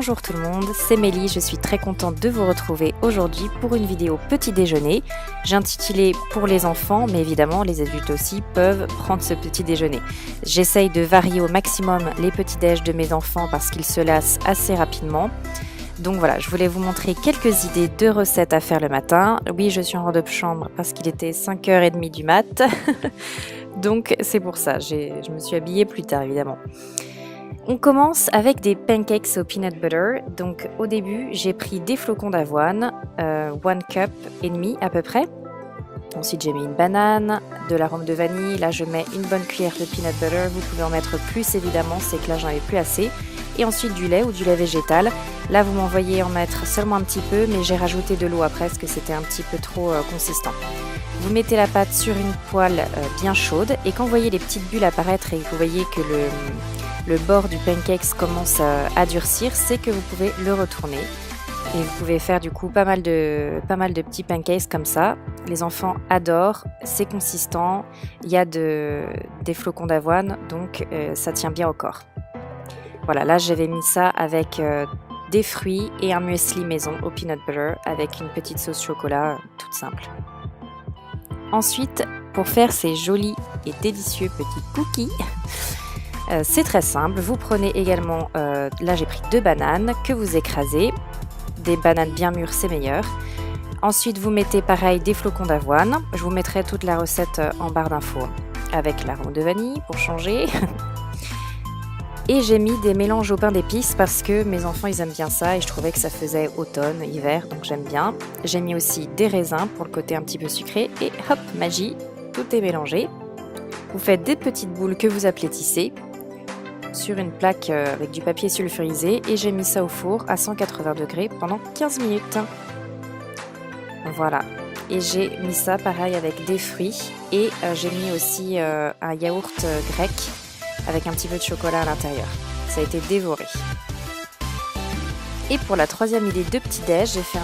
Bonjour tout le monde, c'est Mélie, je suis très contente de vous retrouver aujourd'hui pour une vidéo petit déjeuner. J'ai intitulé pour les enfants, mais évidemment les adultes aussi peuvent prendre ce petit déjeuner. J'essaye de varier au maximum les petits déj de mes enfants parce qu'ils se lassent assez rapidement. Donc voilà, je voulais vous montrer quelques idées de recettes à faire le matin. Oui, je suis en robe de chambre parce qu'il était 5h30 du mat. Donc c'est pour ça, je me suis habillée plus tard évidemment. On commence avec des pancakes au peanut butter. Donc au début, j'ai pris des flocons d'avoine, 1 cup et demi à peu près. Ensuite, j'ai mis une banane, de l'arôme de vanille. Là, je mets une bonne cuillère de peanut butter. Vous pouvez en mettre plus évidemment, c'est que là, j'en avais plus assez. Et ensuite du lait ou du lait végétal. Là, vous m'en voyez en mettre seulement un petit peu, mais j'ai rajouté de l'eau après parce que c'était un petit peu trop consistant. Vous mettez la pâte sur une poêle bien chaude et quand vous voyez les petites bulles apparaître et que vous voyez que le bord du pancake commence à durcir, c'est que vous pouvez le retourner. Et vous pouvez faire du coup pas mal de petits pancakes comme ça. Les enfants adorent, c'est consistant, il y a des flocons d'avoine, donc ça tient bien au corps. Voilà, là j'avais mis ça avec des fruits et un muesli maison au peanut butter avec une petite sauce chocolat toute simple. Ensuite, pour faire ces jolis et délicieux petits cookies, c'est très simple. Vous prenez également, là j'ai pris 2 bananes que vous écrasez. Des bananes bien mûres, c'est meilleur. Ensuite, vous mettez pareil des flocons d'avoine. Je vous mettrai toute la recette en barre d'infos avec l'arôme de vanille pour changer. Et j'ai mis des mélanges au pain d'épices parce que mes enfants ils aiment bien ça et je trouvais que ça faisait automne, hiver, donc j'aime bien. J'ai mis aussi des raisins pour le côté un petit peu sucré et hop, magie, tout est mélangé. Vous faites des petites boules que vous aplatissez sur une plaque avec du papier sulfurisé et j'ai mis ça au four à 180 degrés pendant 15 minutes. Voilà. Et j'ai mis ça pareil avec des fruits et j'ai mis aussi un yaourt grec avec un petit peu de chocolat à l'intérieur. Ça a été dévoré. Et pour la troisième idée de petit déj, j'ai fait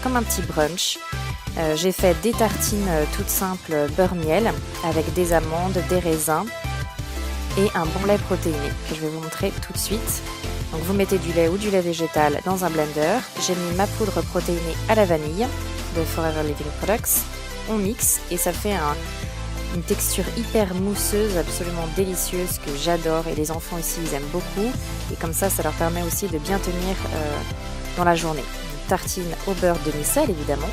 comme un petit brunch. J'ai fait des tartines toutes simples beurre-miel avec des amandes, des raisins et un bon lait protéiné que je vais vous montrer tout de suite. Donc vous mettez du lait ou du lait végétal dans un blender. J'ai mis ma poudre protéinée à la vanille de Forever Living Products. On mixe et ça fait une texture hyper mousseuse, absolument délicieuse que j'adore et les enfants ici ils aiment beaucoup et comme ça leur permet aussi de bien tenir dans la journée. Une tartine au beurre demi-sel évidemment,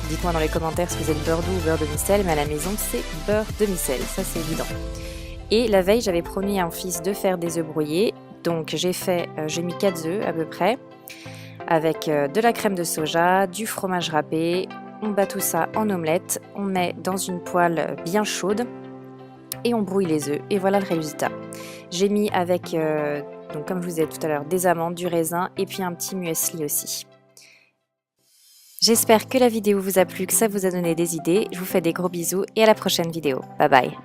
dites-moi dans les commentaires si vous êtes beurre doux ou beurre demi-sel, mais à la maison c'est beurre demi-sel, ça c'est évident. Et la veille j'avais promis à mon fils de faire des œufs brouillés, donc j'ai mis 4 œufs à peu près, avec de la crème de soja, du fromage râpé. On bat tout ça en omelette, on met dans une poêle bien chaude et on brouille les œufs et voilà le résultat. J'ai mis avec, donc comme je vous disais tout à l'heure, des amandes, du raisin et puis un petit muesli aussi. J'espère que la vidéo vous a plu, que ça vous a donné des idées. Je vous fais des gros bisous et à la prochaine vidéo. Bye bye.